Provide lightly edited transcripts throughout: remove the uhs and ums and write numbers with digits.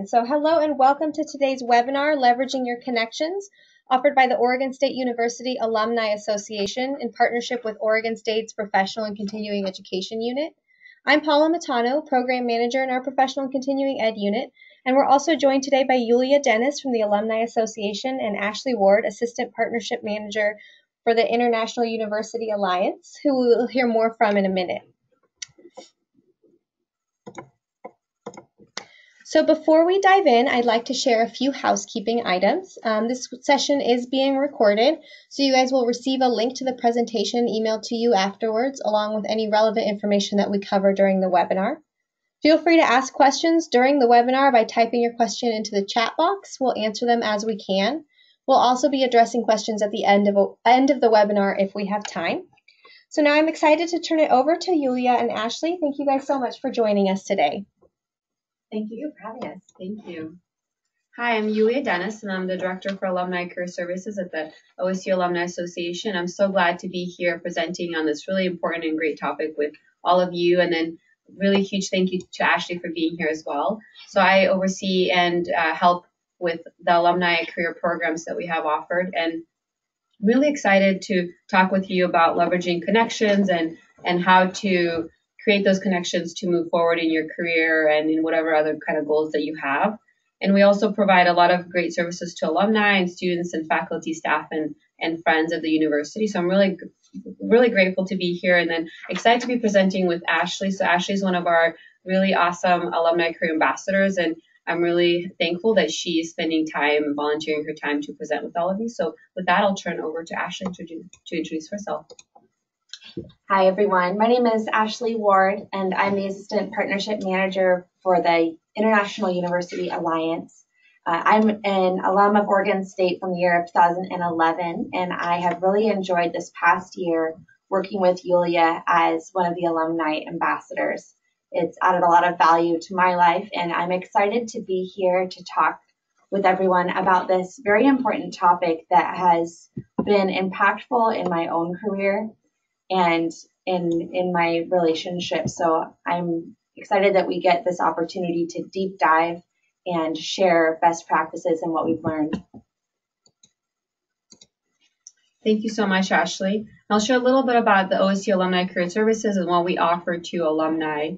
So hello and welcome to today's webinar, Leveraging Your Connections, offered by the Oregon State University Alumni Association in partnership with Oregon State's Professional and Continuing Education Unit. I'm Paula Matano, Program Manager in our Professional and Continuing Ed Unit, and we're also joined today by Yuliya Dennis from the Alumni Association and Ashley Ward, Assistant Partnership Manager for the International University Alliance, who we will hear more from in a minute. So before we dive in, I'd like to share a few housekeeping items. This session is being recorded, so you guys will receive a link to the presentation emailed to you afterwards, along with any relevant information that we cover during the webinar. Feel free to ask questions during the webinar by typing your question into the chat box. We'll answer them as we can. We'll also be addressing questions at the end of the webinar if we have time. So now I'm excited to turn it over to Yuliya and Ashley. Thank you guys so much for joining us today. Thank you for having us. Thank you. Hi, I'm Yuliya Dennis, and I'm the Director for Alumni Career Services at the OSU Alumni Association. I'm so glad to be here presenting on this really important and great topic with all of you, and then really huge thank you to Ashley for being here as well. So I oversee and help with the alumni career programs that we have offered, and really excited to talk with you about leveraging connections and how to create those connections to move forward in your career and in whatever other kind of goals that you have. And we also provide a lot of great services to alumni and students and faculty, staff, and friends of the university. So I'm really grateful to be here, and then excited to be presenting with Ashley. So Ashley is one of our really awesome alumni career ambassadors, and I'm really thankful that she is spending time, volunteering her time to present with all of you. So with that, I'll turn over to Ashley to introduce herself. Hi, everyone. My name is Ashley Ward, and I'm the Assistant Partnership Manager for the International University Alliance. I'm an alum of Oregon State from the year of 2011, and I have really enjoyed this past year working with Yuliya as one of the alumni ambassadors. It's added a lot of value to my life, and I'm excited to be here to talk with everyone about this very important topic that has been impactful in my own career and in my relationship. So I'm excited that we get this opportunity to deep dive and share best practices and what we've learned. Thank you so much, Ashley. I'll share a little bit about the OSU Alumni Career Services and what we offer to alumni.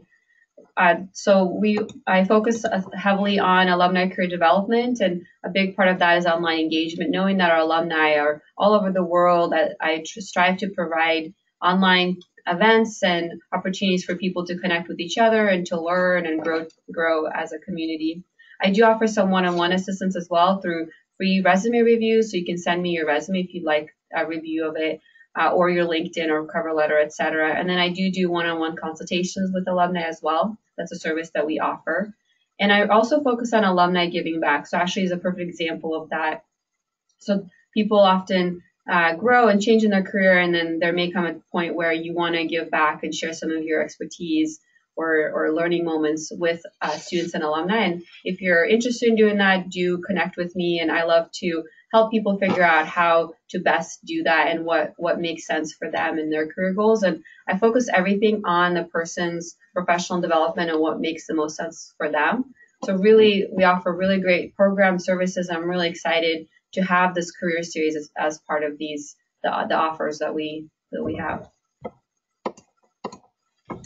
I focus heavily on alumni career development, and a big part of that is online engagement, knowing that our alumni are all over the world. I strive to provide online events and opportunities for people to connect with each other and to learn and grow as a community. I do offer some one-on-one assistance as well through free resume reviews, so you can send me your resume if you'd like a review of it, or your LinkedIn or cover letter, etc. And then I do one-on-one consultations with alumni as well. That's a service that we offer. And I also focus on alumni giving back. So Ashley is a perfect example of that. So people often grow and change in their career, and then there may come a point where you want to give back and share some of your expertise or learning moments with students and alumni. And if you're interested in doing that, do connect with me, and I love to help people figure out how to best do that and what makes sense for them and their career goals. And I focus everything on the person's professional development and what makes the most sense for them. So really, we offer really great program services. I'm really excited to have this career series as part of the offers that we have.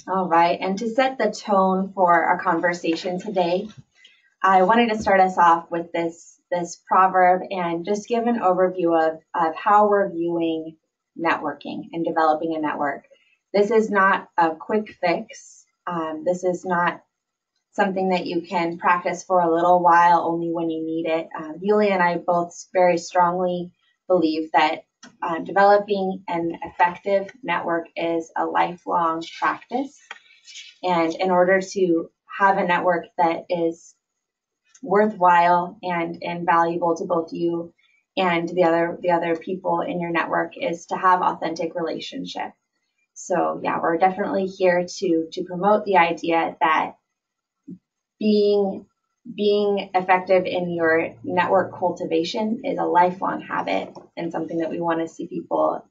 All right, and to set the tone for our conversation today, I wanted to start us off with this proverb and just give an overview of how we're viewing networking and developing a network. This is not a quick fix. This is not something that you can practice for a little while only when you need it. Yuliya and I both very strongly believe that developing an effective network is a lifelong practice. And in order to have a network that is worthwhile and valuable to both you and the other people in your network is to have authentic relationship. So yeah, we're definitely here to promote the idea that being effective in your network cultivation is a lifelong habit and something that we want to see people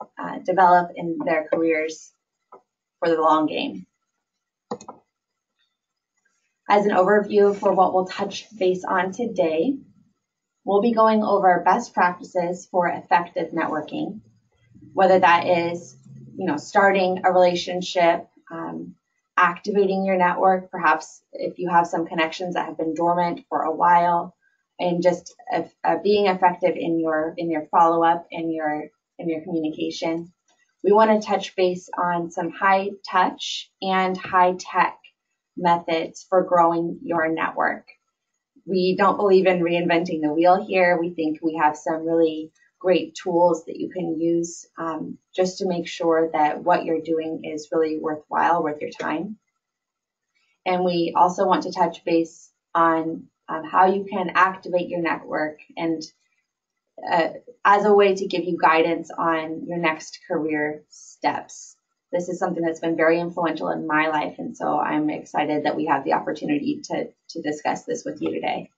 develop in their careers for the long game. As an overview for what we'll touch base on today, we'll be going over best practices for effective networking, whether that is, starting a relationship, activating your network, perhaps if you have some connections that have been dormant for a while, and just being effective in your follow-up and your communication. We want to touch base on some high touch and high tech methods for growing your network. We don't believe in reinventing the wheel here. We think we have some really great tools that you can use just to make sure that what you're doing is really worthwhile, worth your time. And we also want to touch base on how you can activate your network and as a way to give you guidance on your next career steps. This is something that's been very influential in my life, and so I'm excited that we have the opportunity to discuss this with you today.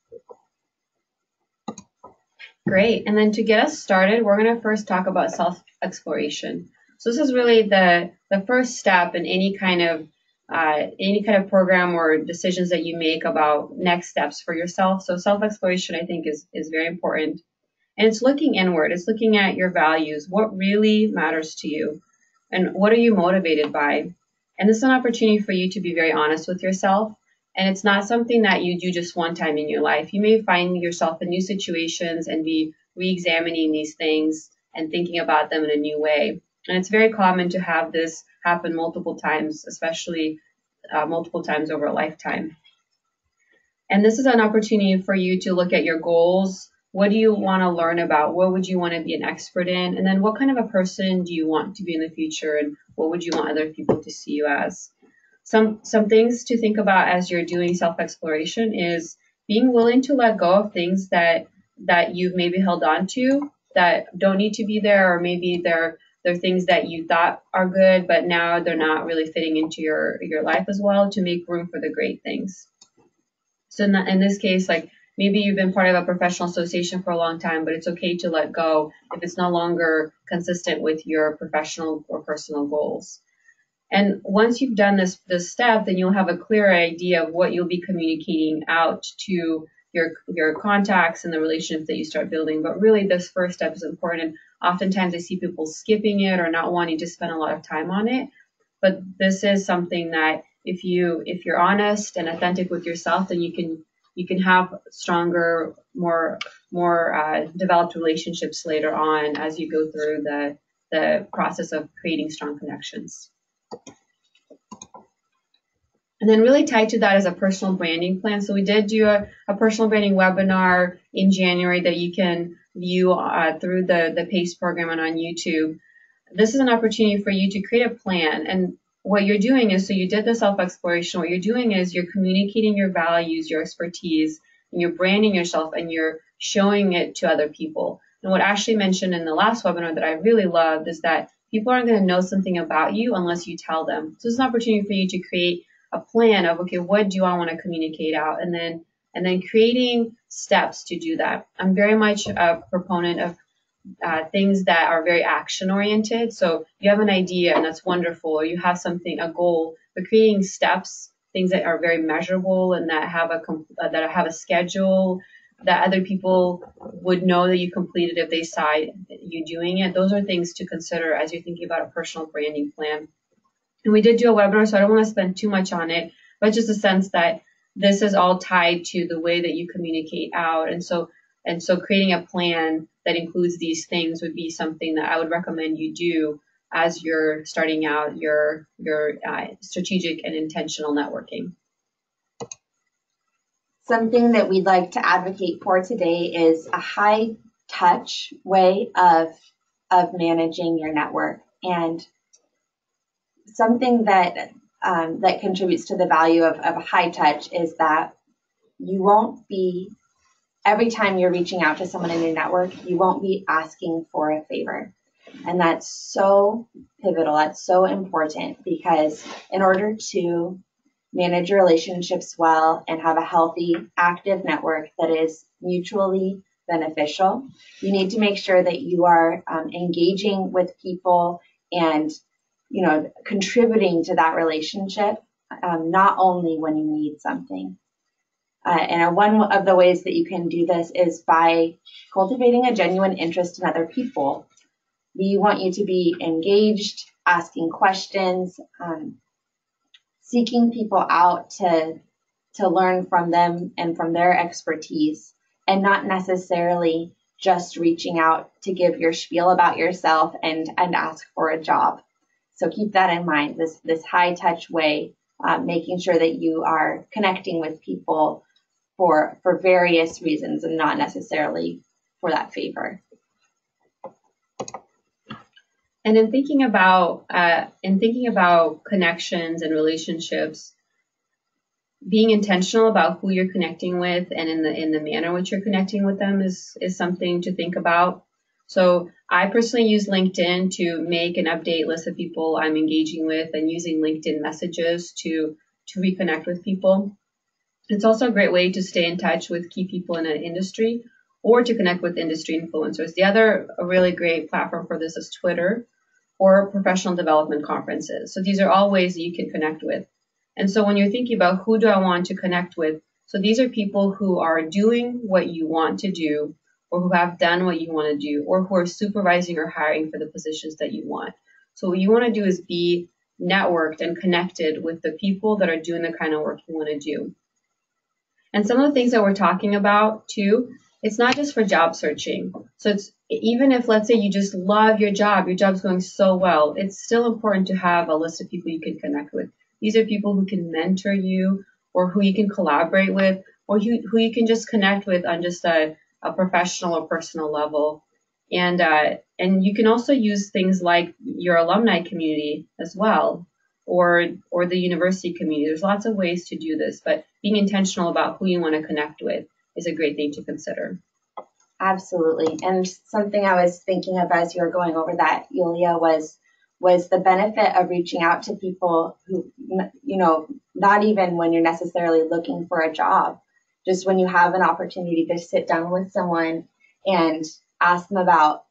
Great. And then to get us started, we're going to first talk about self-exploration. So this is really the first step in any kind of program or decisions that you make about next steps for yourself. So self-exploration, I think, is very important. And it's looking inward. It's looking at your values. What really matters to you? And what are you motivated by? And this is an opportunity for you to be very honest with yourself. And it's not something that you do just one time in your life. You may find yourself in new situations and be re-examining these things and thinking about them in a new way. And it's very common to have this happen multiple times, especially multiple times over a lifetime. And this is an opportunity for you to look at your goals. What do you want to learn about? What would you want to be an expert in? And then what kind of a person do you want to be in the future? And what would you want other people to see you as? Some things to think about as you're doing self-exploration is being willing to let go of things that you've maybe held on to that don't need to be there, or maybe they're things that you thought are good, but now they're not really fitting into your life as well, to make room for the great things. So in this case, like maybe you've been part of a professional association for a long time, but it's okay to let go if it's no longer consistent with your professional or personal goals. And once you've done this step, then you'll have a clear idea of what you'll be communicating out to your contacts and the relationships that you start building. But really, this first step is important. Oftentimes I see people skipping it or not wanting to spend a lot of time on it. But this is something that if you're honest and authentic with yourself, then you can have stronger, more developed relationships later on as you go through the process of creating strong connections. And then really tied to that is a personal branding plan. So we did do a personal branding webinar in January that you can view through the PACE program and on YouTube. This is an opportunity for you to create a plan. And what you're doing is, so you did the self-exploration, what you're doing is you're communicating your values, your expertise, and you're branding yourself, and you're showing it to other people. And what Ashley mentioned in the last webinar that I really loved is that people aren't going to know something about you unless you tell them. So it's an opportunity for you to create a plan of, okay, what do I want to communicate out? And then creating steps to do that. I'm very much a proponent of things that are very action oriented. So you have an idea and that's wonderful, or you have something, a goal, but creating steps, things that are very measurable and that have a schedule that other people would know that you completed if they saw you doing it. Those are things to consider as you're thinking about a personal branding plan. And we did do a webinar, so I don't want to spend too much on it, but just a sense that this is all tied to the way that you communicate out. And so creating a plan that includes these things would be something that I would recommend you do as you're starting out your strategic and intentional networking. Something that we'd like to advocate for today is a high touch way of managing your network, and something that contributes to the value of high touch is that you won't be, every time you're reaching out to someone in your network, you won't be asking for a favor. And that's so pivotal. That's so important, because in order to manage your relationships well and have a healthy, active network that is mutually beneficial, you need to make sure that you are engaging with people and contributing to that relationship, not only when you need something. And one of the ways that you can do this is by cultivating a genuine interest in other people. We want you to be engaged, asking questions, seeking people out to learn from them and from their expertise, and not necessarily just reaching out to give your spiel about yourself and ask for a job. So keep that in mind, this high touch way, making sure that you are connecting with people for various reasons and not necessarily for that favor. And in thinking about connections and relationships, being intentional about who you're connecting with and in the manner in which you're connecting with them is something to think about. So I personally use LinkedIn to make and update lists of people I'm engaging with, and using LinkedIn messages to reconnect with people. It's also a great way to stay in touch with key people in an industry or to connect with industry influencers. The other really great platform for this is Twitter or professional development conferences. So these are all ways that you can connect with. And so when you're thinking about who do I want to connect with, so these are people who are doing what you want to do, or who have done what you want to do, or who are supervising or hiring for the positions that you want. So what you want to do is be networked and connected with the people that are doing the kind of work you want to do. And some of the things that we're talking about too, it's not just for job searching. So it's even if, let's say, you just love your job's going so well, it's still important to have a list of people you can connect with. These are people who can mentor you, or who you can collaborate with, or who you can just connect with on just a professional or personal level. And you can also use things like your alumni community as well, or the university community. There's lots of ways to do this, but being intentional about who you want to connect with is a great thing to consider. Absolutely. And something I was thinking of as you were going over that, Yuliya, was the benefit of reaching out to people who, not even when you're necessarily looking for a job, just when you have an opportunity to sit down with someone and ask them about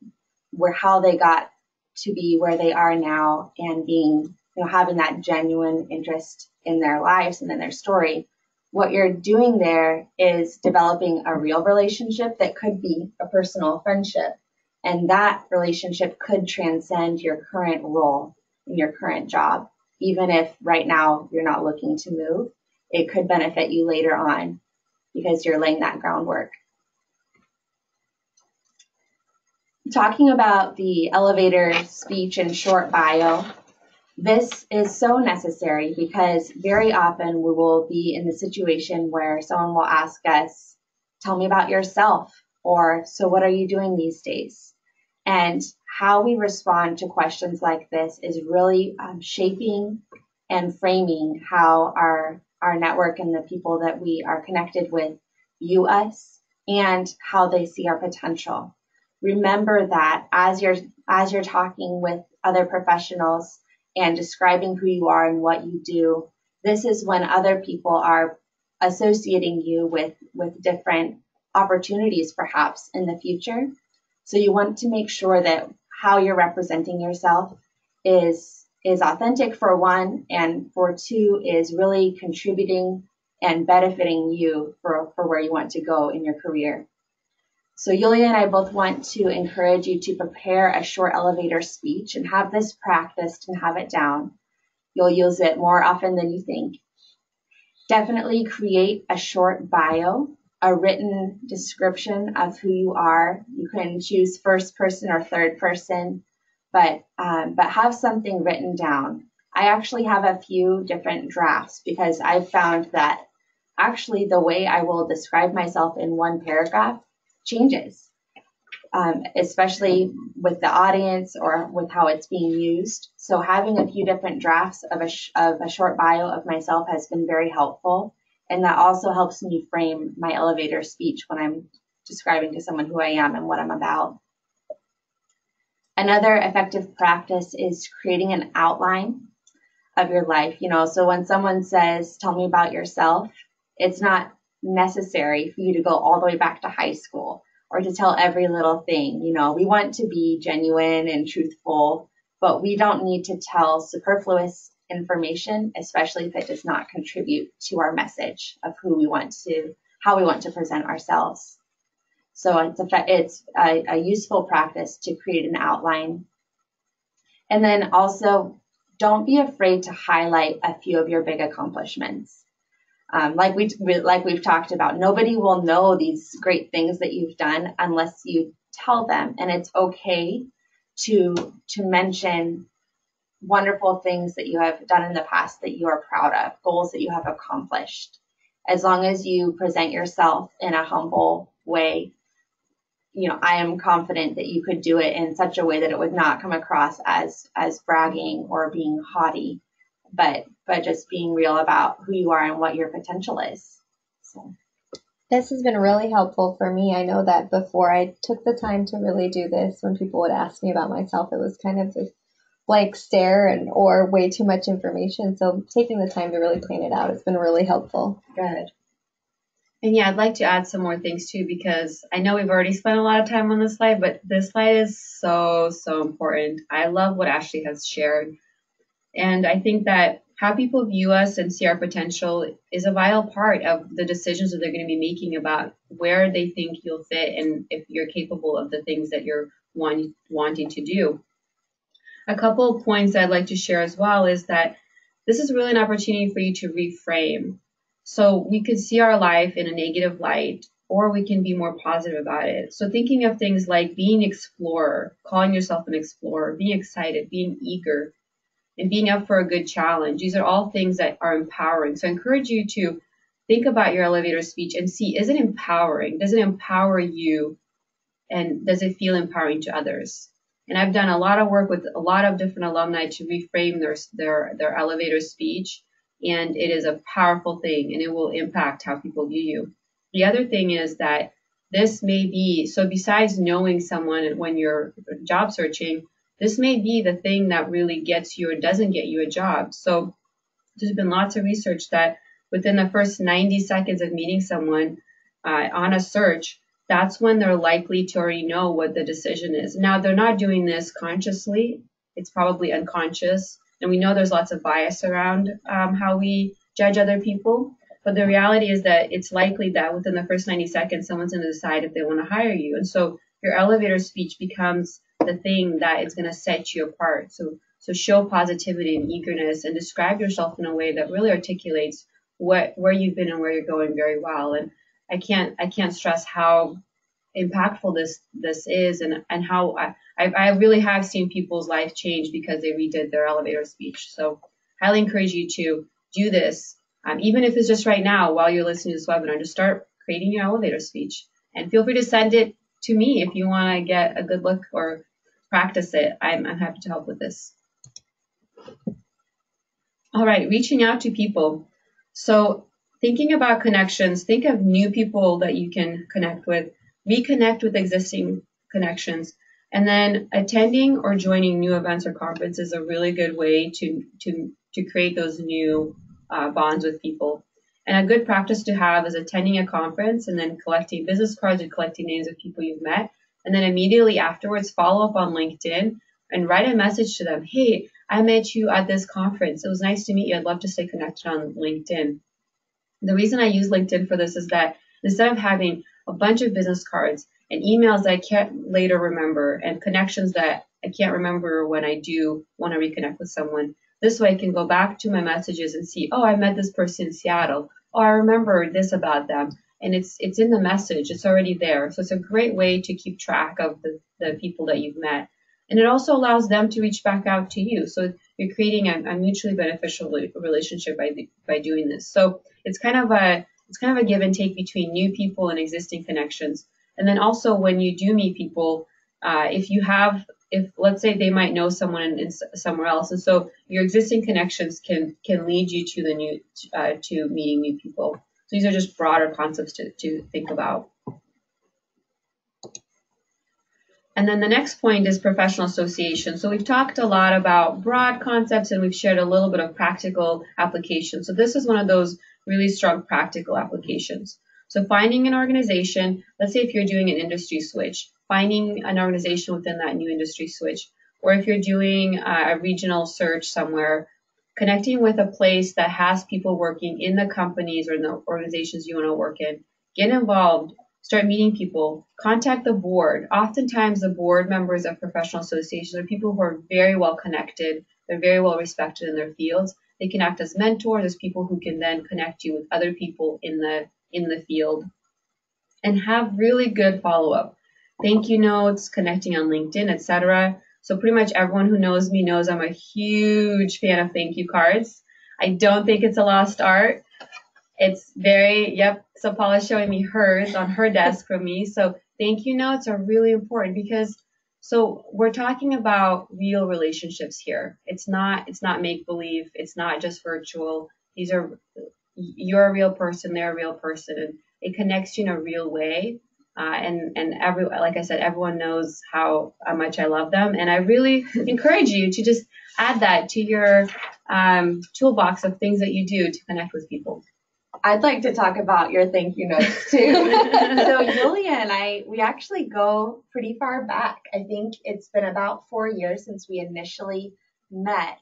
how they got to be where they are now, and being, having that genuine interest in their lives and in their story. What you're doing there is developing a real relationship that could be a personal friendship. And that relationship could transcend your current role in your current job. Even if right now you're not looking to move, it could benefit you later on because you're laying that groundwork. Talking about the elevator speech and short bio, this is so necessary because very often we will be in the situation where someone will ask us, tell me about yourself, or so what are you doing these days? And how we respond to questions like this is really shaping and framing how our network and the people that we are connected with view us and how they see our potential. Remember that as you're talking with other professionals and describing who you are and what you do, this is when other people are associating you with different opportunities perhaps in the future. So you want to make sure that how you're representing yourself is authentic, for one, and for two, is really contributing and benefiting you for where you want to go in your career. So Yuliya and I both want to encourage you to prepare a short elevator speech and have this practiced and have it down. You'll use it more often than you think. Definitely create a short bio, a written description of who you are. You can choose first person or third person, but have something written down. I actually have a few different drafts because I've found that actually the way I will describe myself in one paragraph changes, especially with the audience or with how it's being used. So having a few different drafts of a short bio of myself has been very helpful. And that also helps me frame my elevator speech when I'm describing to someone who I am and what I'm about. Another effective practice is creating an outline of your life. So when someone says, tell me about yourself, it's not necessary for you to go all the way back to high school or to tell every little thing. We want to be genuine and truthful, but we don't need to tell superfluous information, especially if it does not contribute to our message of who we want to how we want to present ourselves. So it's a useful practice to create an outline. And then also, don't be afraid to highlight a few of your big accomplishments. Like we've talked about, nobody will know these great things that you've done unless you tell them. And it's okay to mention wonderful things that you have done in the past that you are proud of, goals that you have accomplished. As long as you present yourself in a humble way, I am confident that you could do it in such a way that it would not come across as bragging or being haughty, but just being real about who you are and what your potential is. So this has been really helpful for me. I know that before I took the time to really do this, when people would ask me about myself, it was kind of this blank stare or way too much information. So taking the time to really plan it out has been really helpful. Good. And yeah, I'd like to add some more things too, because I know we've already spent a lot of time on this slide, but this slide is so, so important. I love what Ashley has shared. And I think that how people view us and see our potential is a vital part of the decisions that they're going to be making about where they think you'll fit and if you're capable of the things that you're wanting to do. A couple of points I'd like to share as well is that this is really an opportunity for you to reframe. So we could see our life in a negative light, or we can be more positive about it. So thinking of things like being an explorer, calling yourself an explorer, being excited, being eager, and being up for a good challenge. These are all things that are empowering. So I encourage you to think about your elevator speech and see, is it empowering? Does it empower you? And does it feel empowering to others? And I've done a lot of work with a lot of different alumni to reframe their elevator speech. And it is a powerful thing, and it will impact how people view you. The other thing is that this may be, so besides knowing someone when you're job searching, this may be the thing that really gets you or doesn't get you a job. So there's been lots of research that within the first 90 seconds of meeting someone on a search, that's when they're likely to already know what the decision is. Now, they're not doing this consciously. It's probably unconscious. And we know there's lots of bias around how we judge other people. But the reality is that it's likely that within the first 90 seconds, someone's going to decide if they want to hire you. And so your elevator speech becomes the thing that is going to set you apart. So show positivity and eagerness and describe yourself in a way that really articulates where you've been and where you're going very well. And I can't stress how impactful this is and how I really have seen people's life change because they redid their elevator speech. So highly encourage you to do this, even if it's just right now while you're listening to this webinar, just start creating your elevator speech. And feel free to send it to me if you want to get a good look or practice it. I'm happy to help with this. All right, reaching out to people. So thinking about connections, think of new people that you can connect with, reconnect with existing connections, and then attending or joining new events or conferences is a really good way to create those new bonds with people. And a good practice to have is attending a conference and then collecting business cards and collecting names of people you've met. And then immediately afterwards, follow up on LinkedIn and write a message to them. Hey, I met you at this conference. It was nice to meet you. I'd love to stay connected on LinkedIn. The reason I use LinkedIn for this is that instead of having a bunch of business cards and emails that I can't later remember and connections that I can't remember when I do want to reconnect with someone, this way I can go back to my messages and see, oh, I met this person in Seattle. Oh, I remember this about them. And it's in the message. It's already there. So it's a great way to keep track of the people that you've met. And it also allows them to reach back out to you. So you're creating a mutually beneficial relationship by doing this. So it's kind of a give and take between new people and existing connections. And then also when you do meet people, if let's say they might know someone in somewhere else, and so your existing connections can lead you to the new to meeting new people. So these are just broader concepts to think about. And then the next point is professional association. So we've talked a lot about broad concepts and we've shared a little bit of practical application. So this is one of those really strong practical applications. So finding an organization, let's say if you're doing an industry switch, finding an organization within that new industry switch, or if you're doing a regional search somewhere, connecting with a place that has people working in the companies or in the organizations you want to work in, get involved, start meeting people, contact the board. Oftentimes the board members of professional associations are people who are very well connected. They're very well respected in their fields. They can act as mentors, as people who can then connect you with other people in the field, and have really good follow-up. Thank you notes, connecting on LinkedIn, etc. So pretty much everyone who knows me knows I'm a huge fan of thank you cards. I don't think it's a lost art. It's very, yep, so Paula's showing me hers on her desk from me. So thank you notes are really important because, so we're talking about real relationships here. It's not make-believe. It's not just virtual. You're a real person, they're a real person, and it connects you in a real way. And like I said, everyone knows how much I love them. And I really encourage you to just add that to your toolbox of things that you do to connect with people. I'd like to talk about your thank you notes too. So Yuliya and we actually go pretty far back. I think it's been about 4 years since we initially met.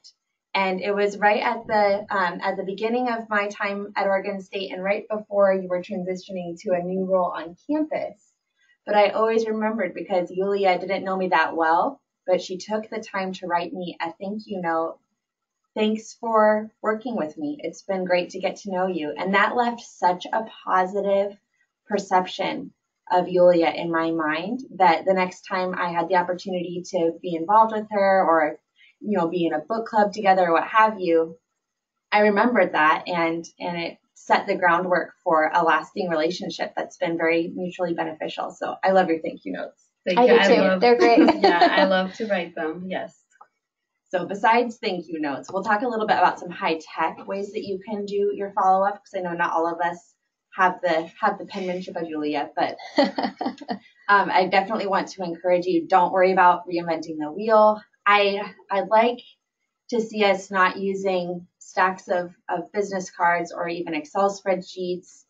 And it was right at the beginning of my time at Oregon State and right before you were transitioning to a new role on campus. But I always remembered because Yuliya didn't know me that well, but she took the time to write me a thank you note. Thanks for working with me. It's been great to get to know you. And that left such a positive perception of Yuliya in my mind that the next time I had the opportunity to be involved with her or, be in a book club together or what have you, I remembered that and it set the groundwork for a lasting relationship that's been very mutually beneficial. So I love your thank you notes. Thank I you. do too. They're great. Yeah, I love to write them. Yes. So besides thank you notes, we'll talk a little bit about some high-tech ways that you can do your follow-up, because I know not all of us have the penmanship of Yuliya, but I definitely want to encourage you, don't worry about reinventing the wheel. I'd like to see us not using stacks of business cards or even Excel spreadsheets,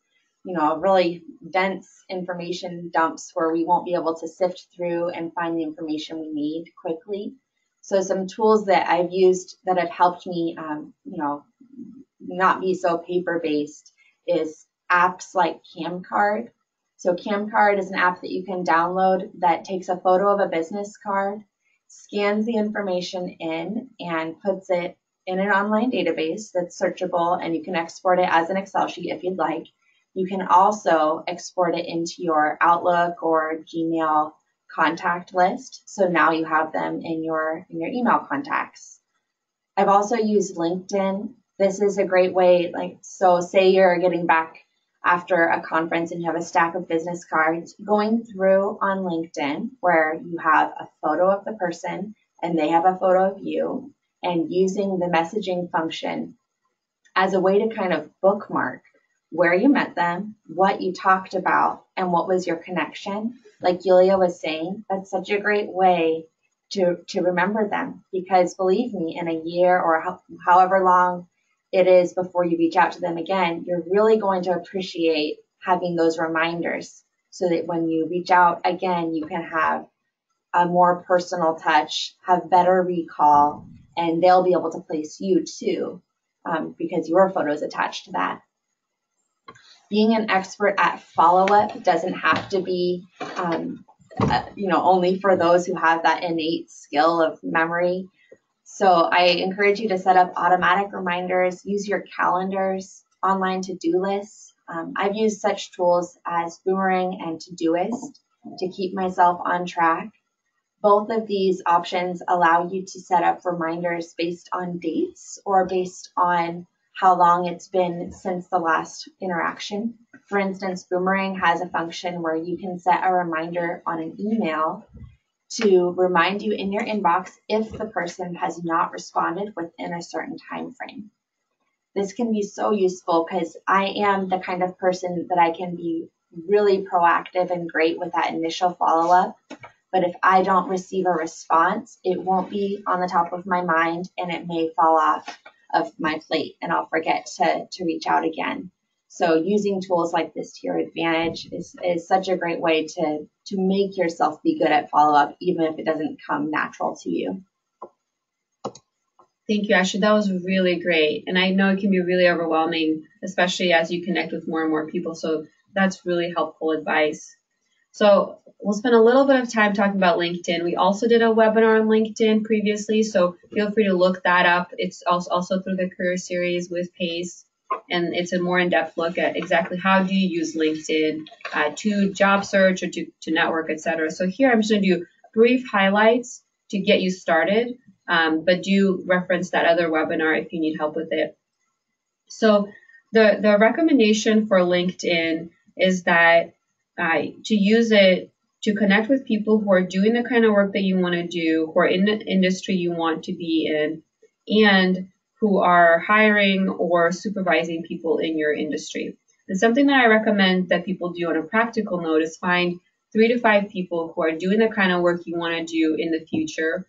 really dense information dumps where we won't be able to sift through and find the information we need quickly. So some tools that I've used that have helped me, not be so paper-based is apps like CamCard. So CamCard is an app that you can download that takes a photo of a business card, scans the information in, and puts it in an online database that's searchable, and you can export it as an Excel sheet if you'd like. You can also export it into your Outlook or Gmail contact list. So now you have them in your email contacts. I've also used LinkedIn. This is a great way, so say you're getting back after a conference and you have a stack of business cards, going through on LinkedIn where you have a photo of the person and they have a photo of you, and using the messaging function as a way to kind of bookmark where you met them, what you talked about, and what was your connection. Like Yuliya was saying, that's such a great way to remember them, because believe me, in a year or however long it is before you reach out to them again, you're really going to appreciate having those reminders so that when you reach out again, you can have a more personal touch, have better recall, and they'll be able to place you too, because your photo is attached to that. Being an expert at follow-up doesn't have to be, only for those who have that innate skill of memory. So I encourage you to set up automatic reminders, use your calendars, online to-do lists. I've used such tools as Boomerang and Todoist to keep myself on track. Both of these options allow you to set up reminders based on dates or based on how long it's been since the last interaction. For instance, Boomerang has a function where you can set a reminder on an email to remind you in your inbox if the person has not responded within a certain time frame. This can be so useful because I am the kind of person that I can be really proactive and great with that initial follow-up. But if I don't receive a response, it won't be on the top of my mind and it may fall off of my plate and I'll forget to reach out again. So using tools like this to your advantage is such a great way to make yourself be good at follow-up, even if it doesn't come natural to you. Thank you, Ashley. That was really great. And I know it can be really overwhelming, especially as you connect with more and more people. So that's really helpful advice. So we'll spend a little bit of time talking about LinkedIn. We also did a webinar on LinkedIn previously, so feel free to look that up. It's also through the career series with PACE, and it's a more in-depth look at exactly how do you use LinkedIn to job search or to network, etc. So here I'm just going to do brief highlights to get you started, but do reference that other webinar if you need help with it. So the recommendation for LinkedIn is that to use it to connect with people who are doing the kind of work that you want to do, who are in the industry you want to be in, and who are hiring or supervising people in your industry. And something that I recommend that people do on a practical note is find 3 to 5 people who are doing the kind of work you want to do in the future,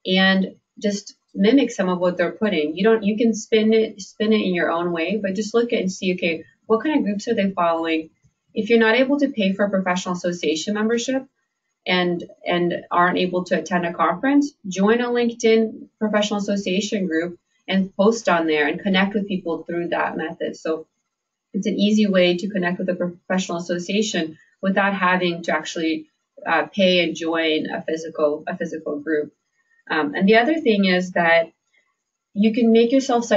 and just mimic some of what they're putting. You can spin it in your own way, but just look at and see, okay, what kind of groups are they following? If you're not able to pay for a professional association membership and aren't able to attend a conference, join a LinkedIn professional association group and post on there and connect with people through that method. So it's an easy way to connect with a professional association without having to actually pay and join a physical group. And the other thing is that you can make yourself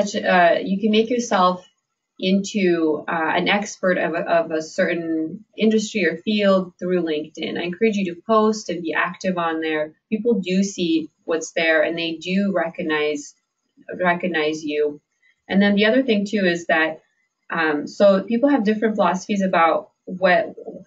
into an expert of a certain industry or field through LinkedIn. I encourage you to post and be active on there. People do see what's there and they do recognize you. And then the other thing too is that so people have different philosophies about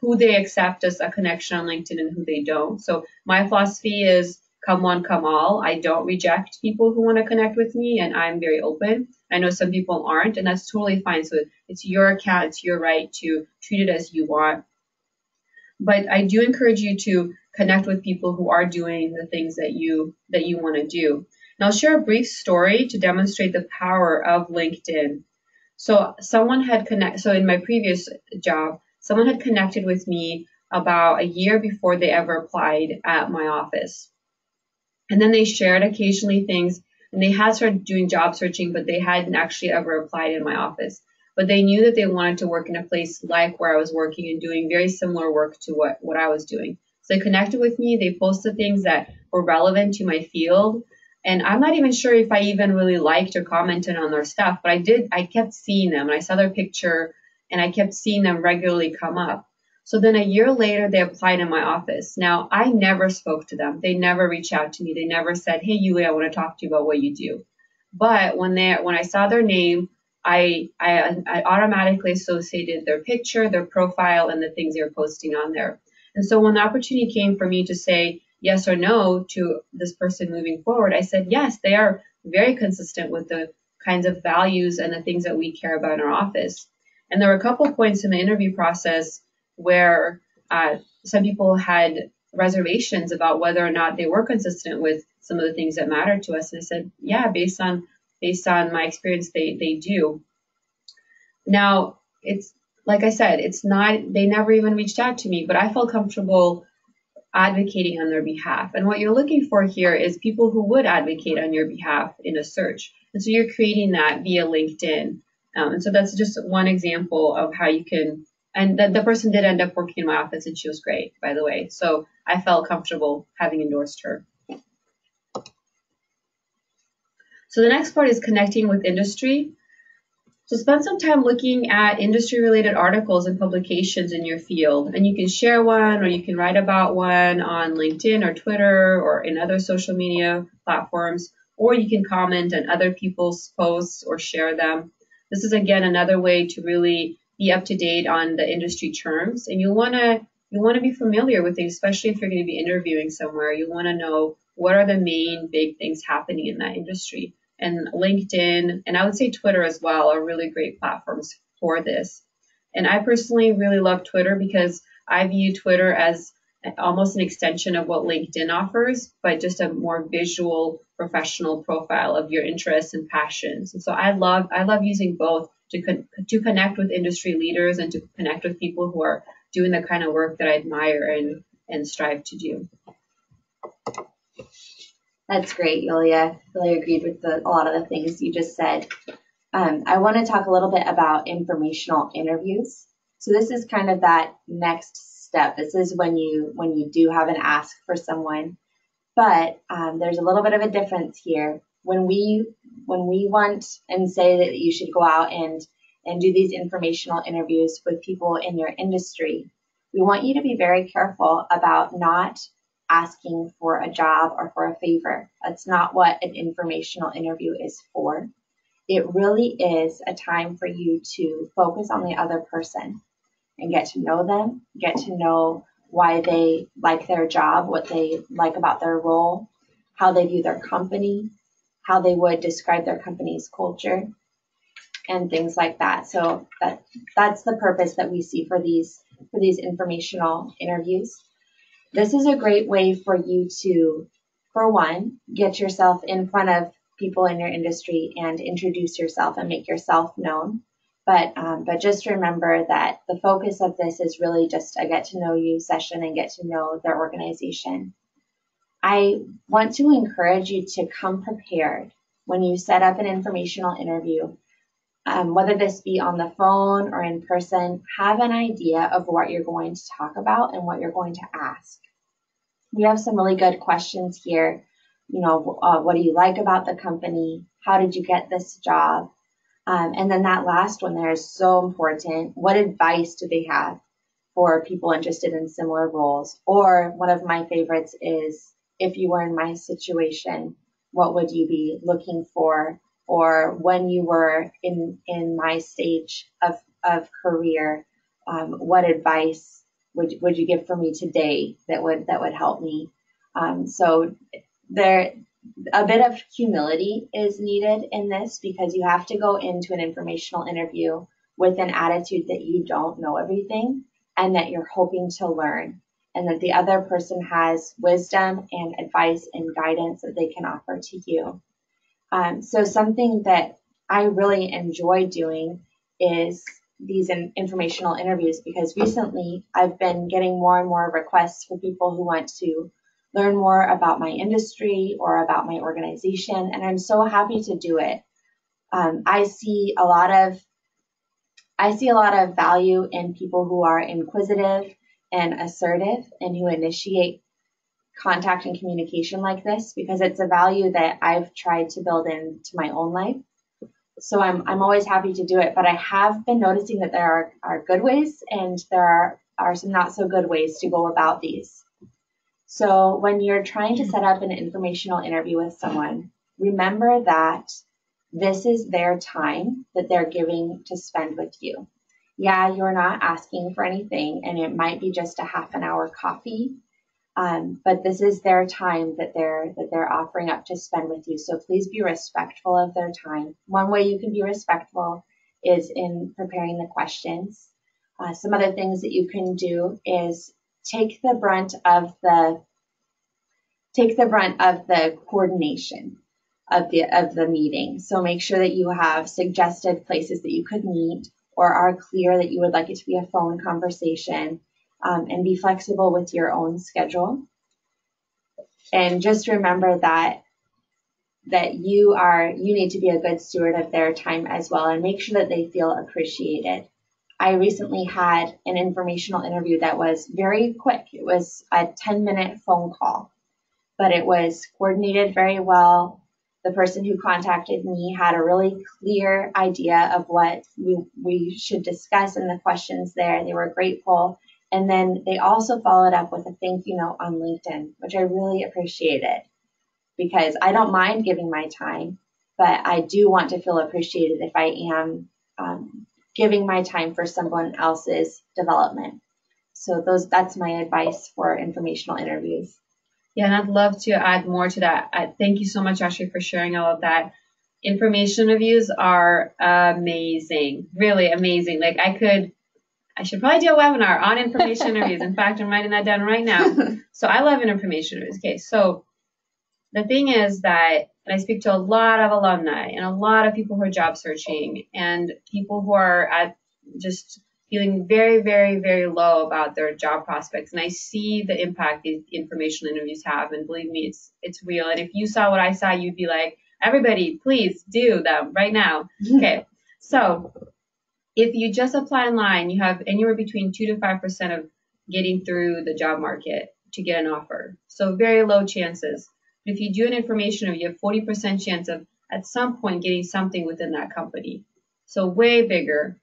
who they accept as a connection on LinkedIn and who they don't. So my philosophy is come one, come all. I don't reject people who want to connect with me, and I'm very open. I know some people aren't, and that's totally fine. So it's your account, it's your right to treat it as you want. But I do encourage you to connect with people who are doing the things that you want to do. And I'll share a brief story to demonstrate the power of LinkedIn. So in my previous job, someone had connected with me about a year before they ever applied at my office. And then they shared occasionally things, and they had started doing job searching, but they hadn't actually ever applied in my office. But they knew that they wanted to work in a place like where I was working and doing very similar work to what I was doing. So they connected with me. They posted things that were relevant to my field. And I'm not even sure if I even really liked or commented on their stuff, but I kept seeing them, and I saw their picture, and I kept seeing them regularly come up. So then a year later, they applied in my office. Now, I never spoke to them. They never reached out to me. They never said, hey, Yuliya, I want to talk to you about what you do. But when I saw their name, I automatically associated their picture, their profile, and the things they were posting on there. And so when the opportunity came for me to say yes or no to this person moving forward, I said, yes, they are very consistent with the kinds of values and the things that we care about in our office. And there were a couple of points in the interview process where some people had reservations about whether or not they were consistent with some of the things that matter to us. And I said, yeah, based on my experience, they do. Now, it's like I said, they never even reached out to me, but I felt comfortable advocating on their behalf. And what you're looking for here is people who would advocate on your behalf in a search. And so you're creating that via LinkedIn. And so that's just one example of how you can. And the person did end up working in my office, and she was great, by the way. So I felt comfortable having endorsed her. So the next part is connecting with industry. So spend some time looking at industry-related articles and publications in your field. And you can share one, or you can write about one on LinkedIn or Twitter or in other social media platforms, or you can comment on other people's posts or share them. This is, again, another way to really be up to date on the industry terms, and you want to be familiar with things, especially if you're going to be interviewing somewhere. You want to know what are the main big things happening in that industry. And LinkedIn, and I would say Twitter as well, are really great platforms for this. And I personally really love Twitter because I view Twitter as almost an extension of what LinkedIn offers, but just a more visual, professional profile of your interests and passions. And so I love using both to connect with industry leaders and to connect with people who are doing the kind of work that I admire and strive to do. That's great, Yuliya. Really agreed with a lot of the things you just said. I want to talk a little bit about informational interviews. So this is kind of that next step. This is when you do have an ask for someone. But there's a little bit of a difference here. When we want and say that you should go out and do these informational interviews with people in your industry, we want you to be very careful about not asking for a job or for a favor. That's not what an informational interview is for. It really is a time for you to focus on the other person and get to know them, get to know why they like their job, what they like about their role, how they view their company, how they would describe their company's culture, and things like that. So that's the purpose that we see for these informational interviews. This is a great way for you to, for one, get yourself in front of people in your industry and introduce yourself and make yourself known. But just remember that the focus of this is really just a get to know you session and get to know their organization. I want to encourage you to come prepared when you set up an informational interview, whether this be on the phone or in person. Have an idea of what you're going to talk about and what you're going to ask. We have some really good questions here. What do you like about the company? How did you get this job? And then that last one there is so important. What advice do they have for people interested in similar roles? Or one of my favorites is, if you were in my situation, what would you be looking for? Or when you were in my stage of career, what advice would you give for me today that would help me? So there, a bit of humility is needed in this, because you have to go into an informational interview with an attitude that you don't know everything and that you're hoping to learn, and that the other person has wisdom and advice and guidance that they can offer to you. So something that I really enjoy doing is these informational interviews, because recently I've been getting more and more requests for people who want to learn more about my industry or about my organization, and I'm so happy to do it. I see a lot of value in people who are inquisitive and assertive and who initiate contact and communication like this, because it's a value that I've tried to build into my own life. So I'm always happy to do it, but I have been noticing that there are good ways and there are some not so good ways to go about these. So when you're trying to set up an informational interview with someone, remember that this is their time that they're giving to spend with you. Yeah, you're not asking for anything, and it might be just a half an hour coffee, but this is their time that they're offering up to spend with you. So please be respectful of their time. One way you can be respectful is in preparing the questions. Some other things that you can do is take the brunt of the coordination of the meeting. So make sure that you have suggested places that you could meet, or are clear that you would like it to be a phone conversation, and be flexible with your own schedule. And just remember that you need to be a good steward of their time as well, and make sure that they feel appreciated. I recently had an informational interview that was very quick. It was a 10-minute phone call, but it was coordinated very well. The person who contacted me had a really clear idea of what we should discuss in the questions there. They were grateful. And then they also followed up with a thank you note on LinkedIn, which I really appreciated, because I don't mind giving my time, but I do want to feel appreciated if I am giving my time for someone else's development. So that's my advice for informational interviews. Yeah, and I'd love to add more to that. Thank you so much, Ashley, for sharing all of that. Information reviews are amazing, really amazing. Like I should probably do a webinar on information reviews. In fact, I'm writing that down right now. So I love an information reviews. Okay, so the thing is that, and I speak to a lot of alumni and a lot of people who are job searching and people who are at just feeling very, very, very low about their job prospects. And I see the impact these informational interviews have. And believe me, it's real. And if you saw what I saw, you'd be like, everybody, please do them right now. Okay, so if you just apply online, you have anywhere between 2 to 5% of getting through the job market to get an offer. So very low chances. If you do an information interview, you have 40% chance of at some point getting something within that company. So way bigger.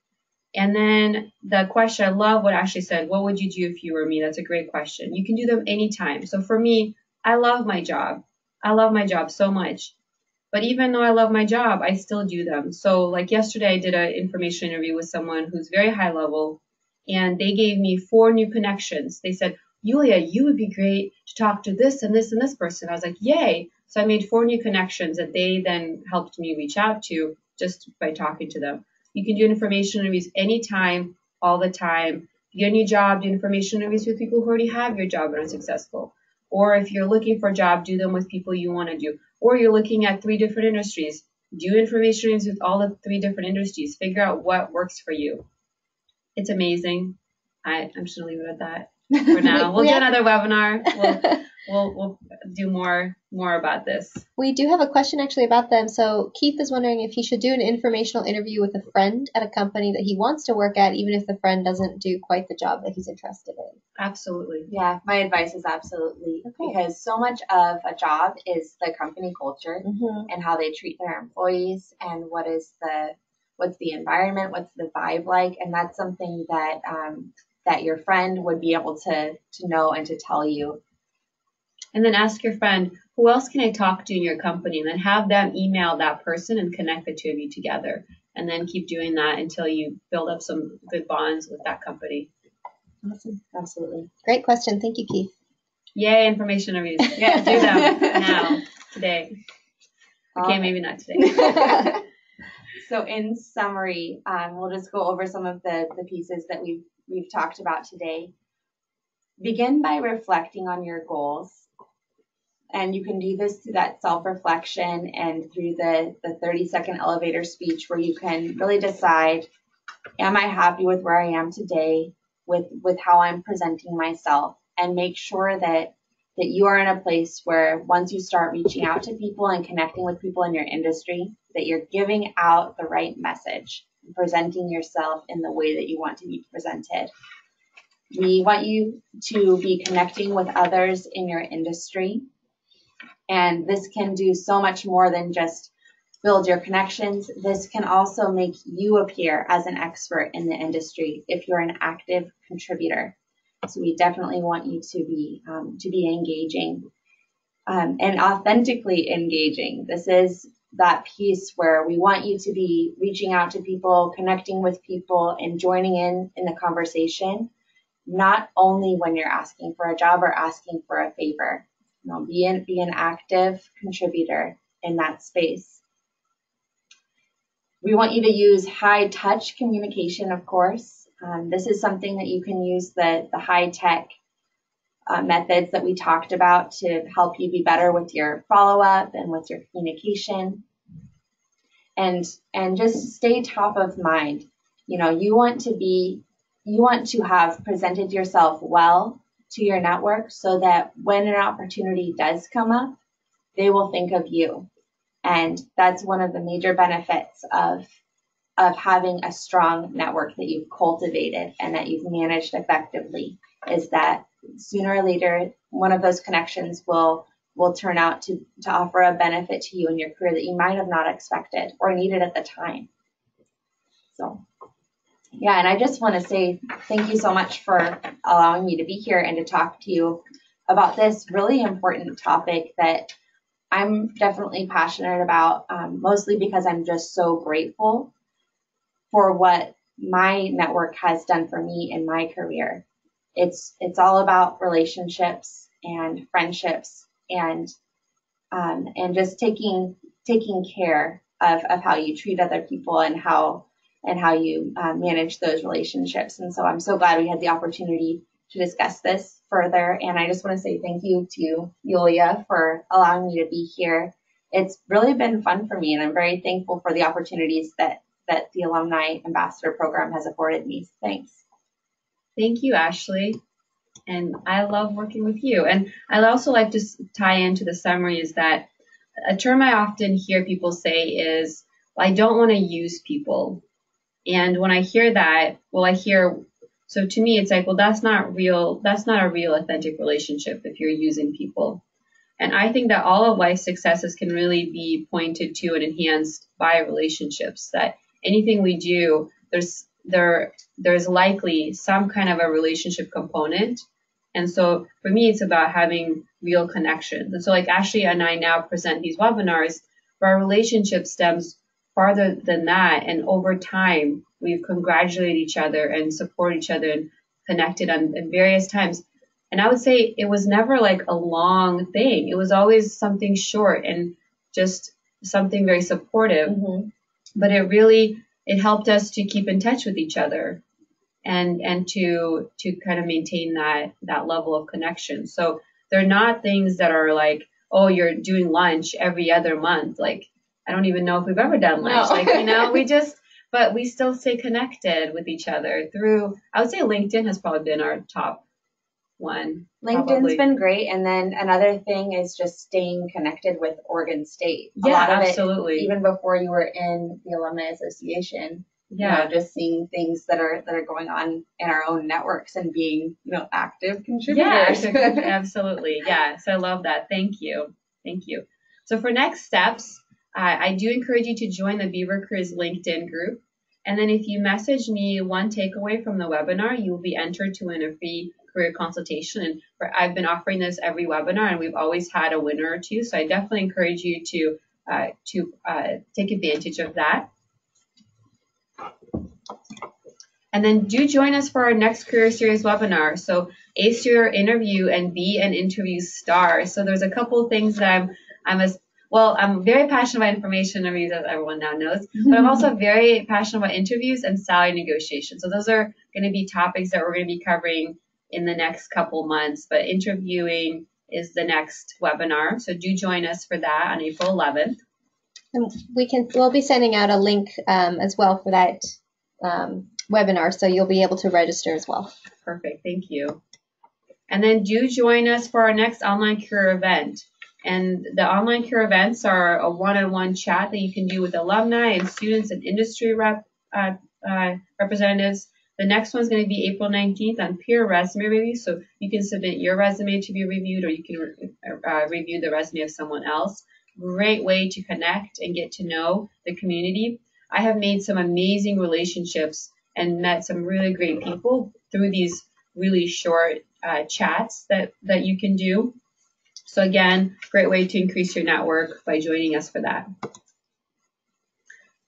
And then the question, I love what Ashley said, what would you do if you were me? That's a great question. You can do them anytime. So for me, I love my job. I love my job so much. But even though I love my job, I still do them. So like yesterday, I did an information interview with someone who's very high level, and they gave me 4 new connections. They said, Yuliya, you would be great to talk to this and this and this person. I was like, yay. So I made 4 new connections that they then helped me reach out to just by talking to them. You can do information interviews anytime, all the time. If you get a new job, do information interviews with people who already have your job and are successful. Or if you're looking for a job, do them with people you want to do. Or you're looking at 3 different industries. Do information interviews with all the 3 different industries. Figure out what works for you. It's amazing. I'm just going to leave it at that for now. We'll do another webinar. We'll do more about this. We do have a question actually about them. So Keith is wondering if he should do an informational interview with a friend at a company that he wants to work at, even if the friend doesn't do quite the job that he's interested in. Absolutely. Yeah, my advice is absolutely, because so much of a job is the company culture and how they treat their employees and what's the environment, what's the vibe like, and that's something that that your friend would be able to know and to tell you. And then ask your friend, who else can I talk to in your company? And then have them email that person and connect the 2 of you together. And then keep doing that until you build up some good bonds with that company. Awesome. Absolutely. Great question. Thank you, Keith. Yay, information interviews. Yeah, do them now, today. Okay, maybe not today. So in summary, we'll just go over some of the pieces that we've talked about today. Begin by reflecting on your goals. And you can do this through that self-reflection and through the 30-second elevator speech, where you can really decide, am I happy with where I am today, with how I'm presenting myself, and make sure that you are in a place where once you start reaching out to people and connecting with people in your industry, that you're giving out the right message and presenting yourself in the way that you want to be presented. We want you to be connecting with others in your industry. And this can do so much more than just build your connections. This can also make you appear as an expert in the industry if you're an active contributor. So we definitely want you to be engaging and authentically engaging. This is that piece where we want you to be reaching out to people, connecting with people, and joining in the conversation, not only when you're asking for a job or asking for a favor. Be an active contributor in that space. We want you to use high touch communication, of course. This is something that you can use the high tech methods that we talked about to help you be better with your follow up and with your communication. And just stay top of mind. You want to have presented yourself well to your network so that when an opportunity does come up, they will think of you. And that's one of the major benefits of having a strong network that you've cultivated and that you've managed effectively, is that sooner or later, one of those connections will turn out to offer a benefit to you in your career that you might have not expected or needed at the time. So yeah, and I just want to say thank you so much for allowing me to be here and to talk to you about this really important topic that I'm definitely passionate about, mostly because I'm just so grateful for what my network has done for me in my career. It's all about relationships and friendships and just taking care of how you treat other people and how you manage those relationships. And so I'm so glad we had the opportunity to discuss this further. And I just want to say thank you to Yuliya for allowing me to be here. It's really been fun for me, and I'm very thankful for the opportunities that the Alumni Ambassador Program has afforded me. Thanks. Thank you, Ashley. And I love working with you. And I also like to tie into the summary is that a term I often hear people say is, well, I don't want to use people. And when I hear that, so to me, it's like, well, that's not a real authentic relationship if you're using people. And I think that all of life's successes can really be pointed to and enhanced by relationships. That anything we do, there's likely some kind of a relationship component. And so for me, it's about having real connections. And so like Ashley and I now present these webinars, but our relationship stems farther than that. And over time, we've congratulated each other and supported each other and connected on various times. And I would say it was never like a long thing. It was always something short and just something very supportive. Mm-hmm. But it helped us to keep in touch with each other and to kind of maintain that level of connection. So they're not things that are like, oh, you're doing lunch every other month. Like, I don't even know if we've ever done lunch. No. Like, but we still stay connected with each other through, I would say LinkedIn has probably been our top one. LinkedIn's probably. been great. And then another thing is just staying connected with Oregon State. Yeah, a lot of absolutely. It, even before you were in the Alumni Association, Yeah. You know, just seeing things that are going on in our own networks and being, you know, active contributors. Yeah, absolutely. Yeah. So I love that. Thank you. Thank you. So for next steps, I do encourage you to join the Beaver Careers LinkedIn group. And then if you message me one takeaway from the webinar, you will be entered to win a free career consultation. And I've been offering this every webinar, and we've always had a winner or two. So I definitely encourage you to take advantage of that. And then do join us for our next Career Series webinar. So ace your interview and be an interview star. So there's a couple of things that I'm very passionate about information interviews, as everyone now knows, but I'm also very passionate about interviews and salary negotiation. So those are going to be topics that we're going to be covering in the next couple months, but interviewing is the next webinar. So do join us for that on April 11th. And we'll be sending out a link as well for that webinar, so you'll be able to register as well. Perfect, thank you. And then do join us for our next online career event. And the online career events are a one-on-one chat that you can do with alumni and students and industry representatives. The next one's going to be April 19th on peer resume review. So you can submit your resume to be reviewed, or you can review the resume of someone else. Great way to connect and get to know the community. I have made some amazing relationships and met some really great people through these really short chats that you can do. So again, great way to increase your network by joining us for that.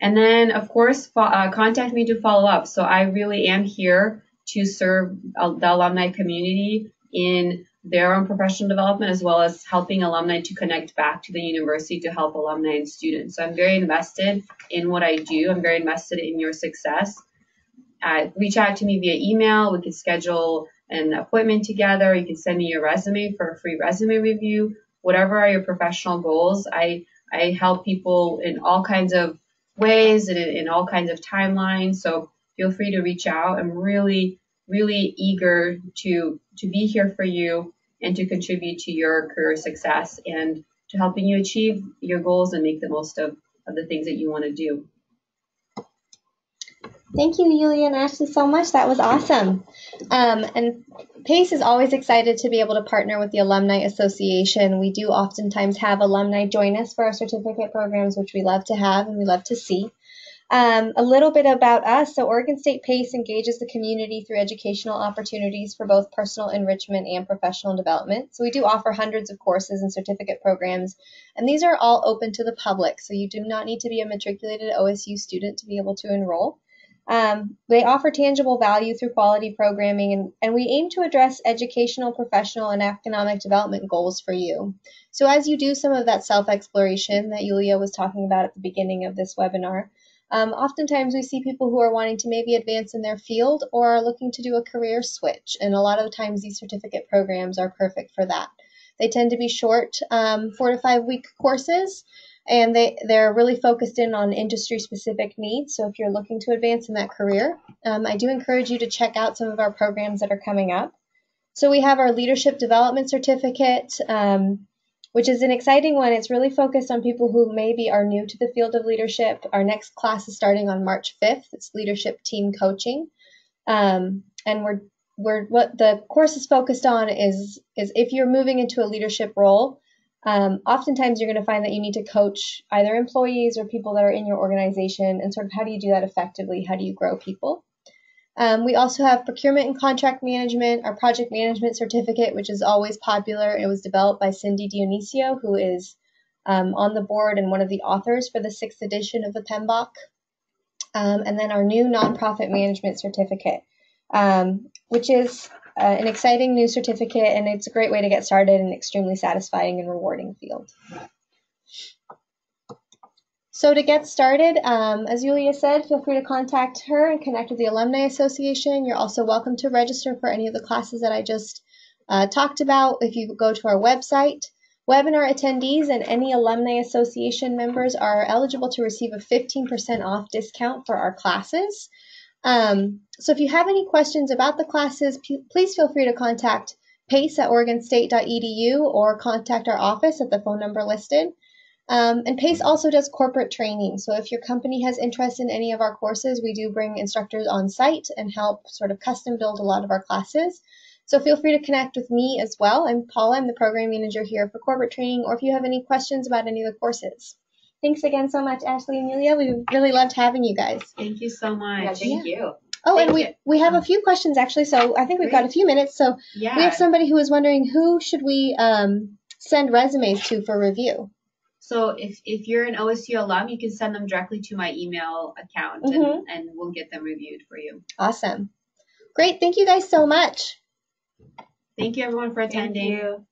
And then, of course, contact me to follow up. So I really am here to serve the alumni community in their own professional development, as well as helping alumni to connect back to the university to help alumni and students. So I'm very invested in what I do. I'm very invested in your success. Reach out to me via email. We can schedule an appointment together. You can send me your resume for a free resume review. Whatever are your professional goals, I help people in all kinds of ways and in all kinds of timelines. So feel free to reach out. I'm really, really eager to be here for you and to contribute to your career success and to helping you achieve your goals and make the most of the things that you want to do. Thank you, Yuliya and Ashley, so much. That was awesome. And PACE is always excited to be able to partner with the Alumni Association. We do oftentimes have alumni join us for our certificate programs, which we love to have and we love to see. A little bit about us. So Oregon State PACE engages the community through educational opportunities for both personal enrichment and professional development. So we do offer hundreds of courses and certificate programs, and these are all open to the public. So you do not need to be a matriculated OSU student to be able to enroll. They offer tangible value through quality programming, and we aim to address educational, professional, and economic development goals for you. So as you do some of that self-exploration that Yuliya was talking about at the beginning of this webinar, oftentimes we see people who are wanting to maybe advance in their field or are looking to do a career switch, and a lot of times these certificate programs are perfect for that. They tend to be short 4 to 5 week courses, and they're really focused in on industry-specific needs. So if you're looking to advance in that career, I do encourage you to check out some of our programs that are coming up. So we have our Leadership Development Certificate. which is an exciting one. It's really focused on people who maybe are new to the field of leadership. Our next class is starting on March 5th. It's leadership team coaching. And what the course is focused on is if you're moving into a leadership role, oftentimes you're going to find that you need to coach either employees or people that are in your organization, and sort of how do you do that effectively? How do you grow people? We also have procurement and contract management, our project management certificate, which is always popular. It was developed by Cindy Dionisio, who is on the board and one of the authors for the 6th edition of the PMBOK. And then our new nonprofit management certificate, which is an exciting new certificate, and it's a great way to get started in an extremely satisfying and rewarding field. So to get started, as Yuliya said, feel free to contact her and connect with the Alumni Association. You're also welcome to register for any of the classes that I just talked about if you go to our website. Webinar attendees and any Alumni Association members are eligible to receive a 15% off discount for our classes. So if you have any questions about the classes, please feel free to contact pace@oregonstate.edu or contact our office at the phone number listed. And PACE also does corporate training. So if your company has interest in any of our courses, we do bring instructors on site and help sort of custom build a lot of our classes. So feel free to connect with me as well. I'm Paula, I'm the program manager here for corporate training, or if you have any questions about any of the courses. Thanks again so much, Ashley and Yuliya. We really loved having you guys. Thank you so much. Yeah, thank you. Oh, and we have a few questions actually, so I think we've got a few minutes. So we have somebody who was wondering, who should we send resumes to for review? So if you're an OSU alum, you can send them directly to my email account, and we'll get them reviewed for you. Awesome. Great. Thank you guys so much. Thank you, everyone, for attending. Thank you.